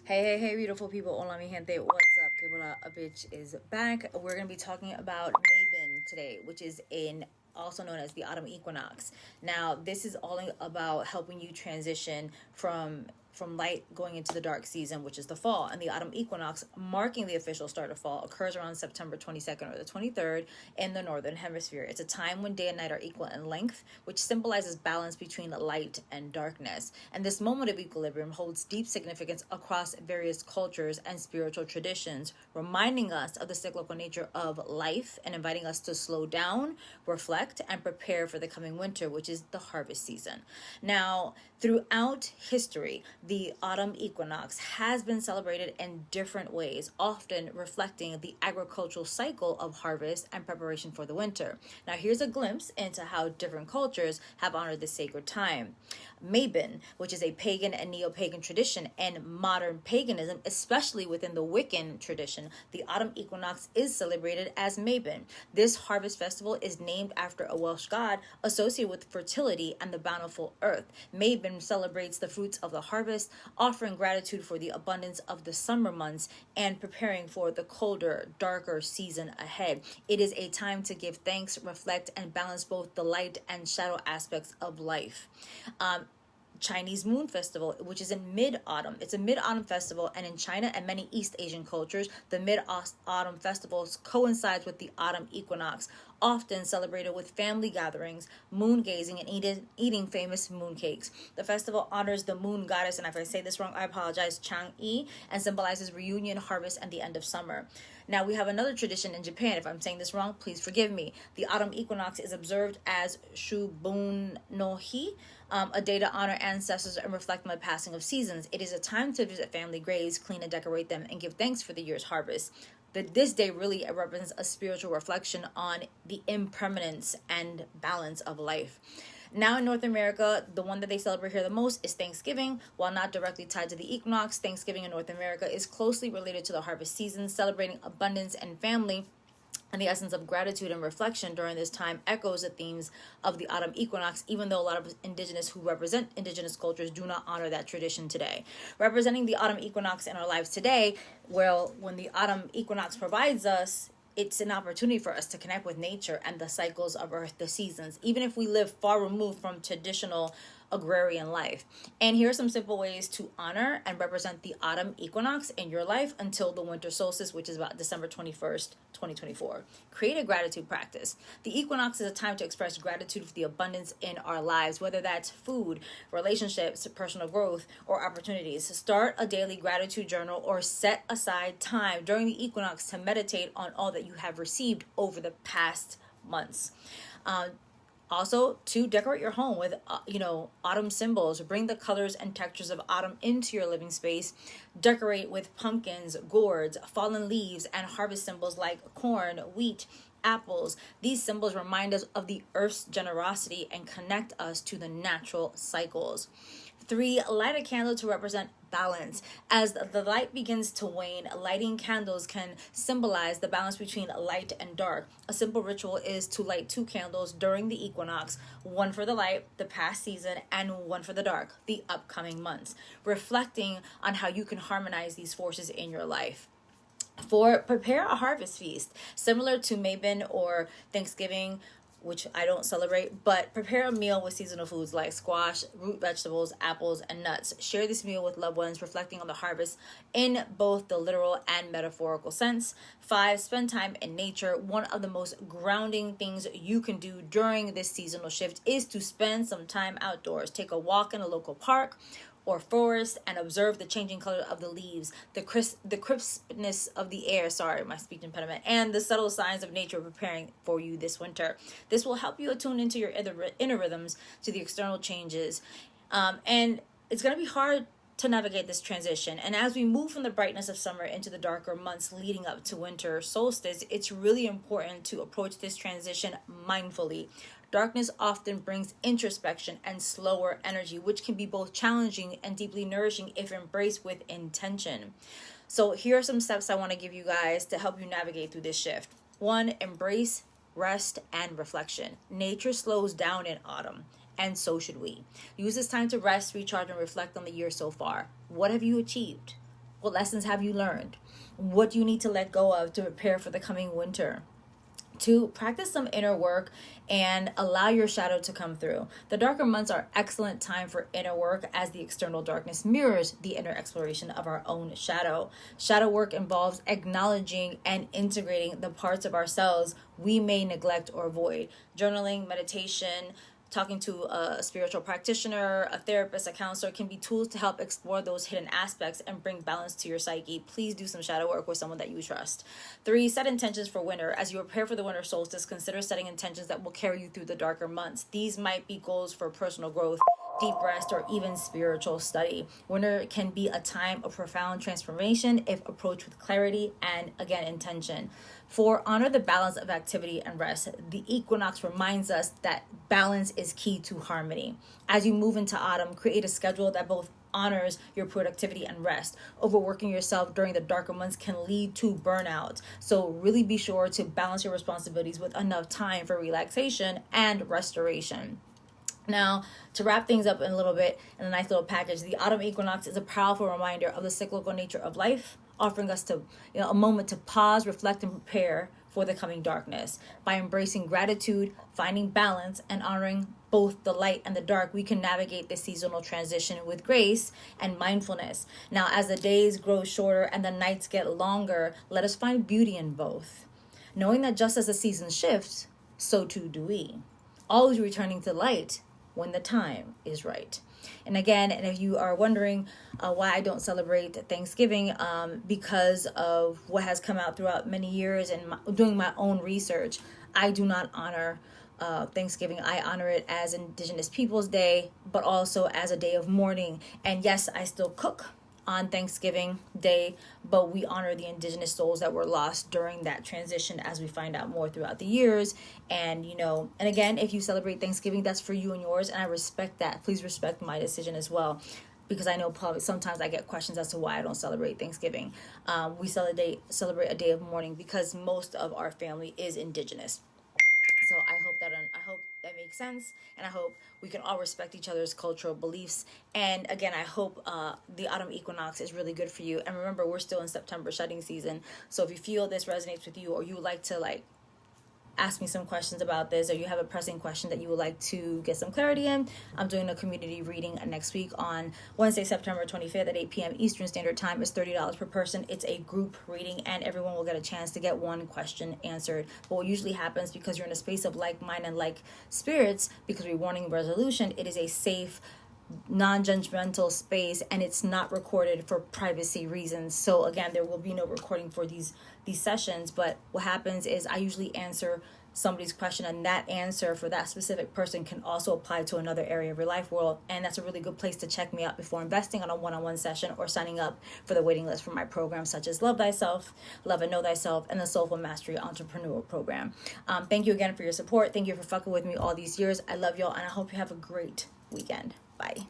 Hey, beautiful people. Hola, mi gente. What's up? Que bola, a bitch is back. We're going to be talking about Mabon today, which is also known as the Autumn Equinox. Now, this is all about helping you transition from light going into the dark season, which is the fall. And the autumn equinox, marking the official start of fall, occurs around September 22nd or the 23rd in the northern hemisphere. It's a time when day and night are equal in length, which symbolizes balance between light and darkness. And this moment of equilibrium holds deep significance across various cultures and spiritual traditions, reminding us of the cyclical nature of life and inviting us to slow down, reflect, and prepare for the coming winter, which is the harvest season. Now, throughout history, the autumn equinox has been celebrated in different ways, often reflecting the agricultural cycle of harvest and preparation for the winter. Now, here's a glimpse into how different cultures have honored this sacred time. Mabon, which is a pagan and neo-pagan tradition, and modern paganism, especially within the Wiccan tradition, the autumn equinox is celebrated as Mabon. This harvest festival is named after a Welsh god associated with fertility and the bountiful earth. Mabon celebrates the fruits of the harvest, offering gratitude for the abundance of the summer months and preparing for the colder, darker season ahead. It is a time to give thanks, reflect, and balance both the light and shadow aspects of life. Chinese Moon Festival, which is in mid-autumn. It's a mid-autumn festival, and in China and many East Asian cultures, the mid-autumn festivals coincides with the autumn equinox, often celebrated with family gatherings, moon gazing, and eating famous moon cakes. The festival honors the moon goddess, and if I say this wrong, I apologize, Chang'e, and symbolizes reunion, harvest, and the end of summer. Now, we have another tradition in Japan. If I'm saying this wrong, please forgive me. The autumn equinox is observed as Shubun no Hi, a day to honor ancestors and reflect on the passing of seasons. It is a time to visit family graves, clean and decorate them, and give thanks for the year's harvest. This day really represents a spiritual reflection on the impermanence and balance of life. Now in North America, the one that they celebrate here the most is Thanksgiving. While not directly tied to the equinox, Thanksgiving in North America is closely related to the harvest season, celebrating abundance and family. And the essence of gratitude and reflection during this time echoes the themes of the autumn equinox, even though a lot of indigenous who represent indigenous cultures do not honor that tradition today. Representing the autumn equinox in our lives today, well, when the autumn equinox provides us, it's an opportunity for us to connect with nature and the cycles of earth, the seasons, even if we live far removed from traditional agrarian life. And here are some simple ways to honor and represent the autumn equinox in your life until the winter solstice, which is about December 21st, 2024. Create a gratitude practice. The equinox is a time to express gratitude for the abundance in our lives, whether that's food, relationships, personal growth, or opportunities. Start a daily gratitude journal or set aside time during the equinox to meditate on all that you have received over the past months. Also, to decorate your home with, autumn symbols. Bring the colors and textures of autumn into your living space. Decorate with pumpkins, gourds, fallen leaves, and harvest symbols like corn, wheat, apples. These symbols remind us of the earth's generosity and connect us to the natural cycles. 3, light a candle to represent balance. As the light begins to wane, lighting candles can symbolize the balance between light and dark. A simple ritual is to light 2 candles during the equinox, one for the light, the past season, and one for the dark, the upcoming months, reflecting on how you can harmonize these forces in your life. 4, prepare a harvest feast. Similar to Mabon or Thanksgiving, which I don't celebrate, but prepare a meal with seasonal foods like squash, root vegetables, apples, and nuts. Share this meal with loved ones, reflecting on the harvest in both the literal and metaphorical sense. 5, spend time in nature. One of the most grounding things you can do during this seasonal shift is to spend some time outdoors. Take a walk in a local park or forest and observe the changing color of the leaves, the crispness of the air, my speech impediment, and the subtle signs of nature preparing for you this winter. This will help you attune into your inner rhythms to the external changes. And it's going to be hard to navigate this transition. And as we move from the brightness of summer into the darker months leading up to winter solstice, it's really important to approach this transition mindfully. Darkness often brings introspection and slower energy, which can be both challenging and deeply nourishing if embraced with intention. So here are some steps I want to give you guys to help you navigate through this shift. 1, embrace rest and reflection. Nature slows down in autumn, and so should we. Use this time to rest, recharge, and reflect on the year so far. What have you achieved? What lessons have you learned? What do you need to let go of to prepare for the coming winter? To practice some inner work and allow your shadow to come through. The darker months are excellent time for inner work, as the external darkness mirrors the inner exploration of our own shadow. Shadow work involves acknowledging and integrating the parts of ourselves we may neglect or avoid. Journaling, meditation, talking to a spiritual practitioner, a therapist, a counselor can be tools to help explore those hidden aspects and bring balance to your psyche. Please do some shadow work with someone that you trust. 3, set intentions for winter. As you prepare for the winter solstice, consider setting intentions that will carry you through the darker months. These might be goals for personal growth, deep rest, or even spiritual study. Winter can be a time of profound transformation if approached with clarity and, again, intention. 4, honor the balance of activity and rest. The equinox reminds us that balance is key to harmony. As you move into autumn, create a schedule that both honors your productivity and rest. Overworking yourself during the darker months can lead to burnout. So really be sure to balance your responsibilities with enough time for relaxation and restoration. Now, to wrap things up in a little bit, in a nice little package, the autumn equinox is a powerful reminder of the cyclical nature of life, offering us to a moment to pause, reflect, and prepare for the coming darkness. By embracing gratitude, finding balance, and honoring both the light and the dark, we can navigate this seasonal transition with grace and mindfulness. Now, as the days grow shorter and the nights get longer, let us find beauty in both, knowing that just as the season shifts, so too do we. Always returning to light when the time is right. And again, and if you are wondering why I don't celebrate Thanksgiving, because of what has come out throughout many years and doing my own research, I do not honor Thanksgiving. I honor it as Indigenous Peoples Day, but also as a day of mourning. And yes, I still cook on Thanksgiving Day, but we honor the indigenous souls that were lost during that transition, as we find out more throughout the years. And and again, if you celebrate Thanksgiving, that's for you and yours, and I respect that. Please respect my decision as well, because I know probably sometimes I get questions as to why I don't celebrate Thanksgiving. We celebrate a day of mourning because most of our family is indigenous. So I hope that makes sense, and I hope we can all respect each other's cultural beliefs. And again, I hope the autumn equinox is really good for you. And remember, we're still in September shedding season. So if you feel this resonates with you, or you would like to ask me some questions about this, or you have a pressing question that you would like to get some clarity in, I'm doing a community reading next week on Wednesday, September 25th at 8 p.m. Eastern Standard Time. It's $30 per person. It's a group reading, and everyone will get a chance to get one question answered. But what usually happens, because you're in a space of like mind and like spirits, because we're wanting resolution, it is a safe, non-judgmental space, and it's not recorded for privacy reasons. So again, there will be no recording for these sessions, but what happens is I usually answer somebody's question, and that answer for that specific person can also apply to another area of your life world. And that's a really good place to check me out before investing on a one-on-one session or signing up for the waiting list for my programs, such as Love Thyself, Love and Know Thyself, and the Soulful Mastery Entrepreneurial Program. Thank you again for your support. Thank you for fucking with me all these years. I love y'all, and I hope you have a great weekend. Bye.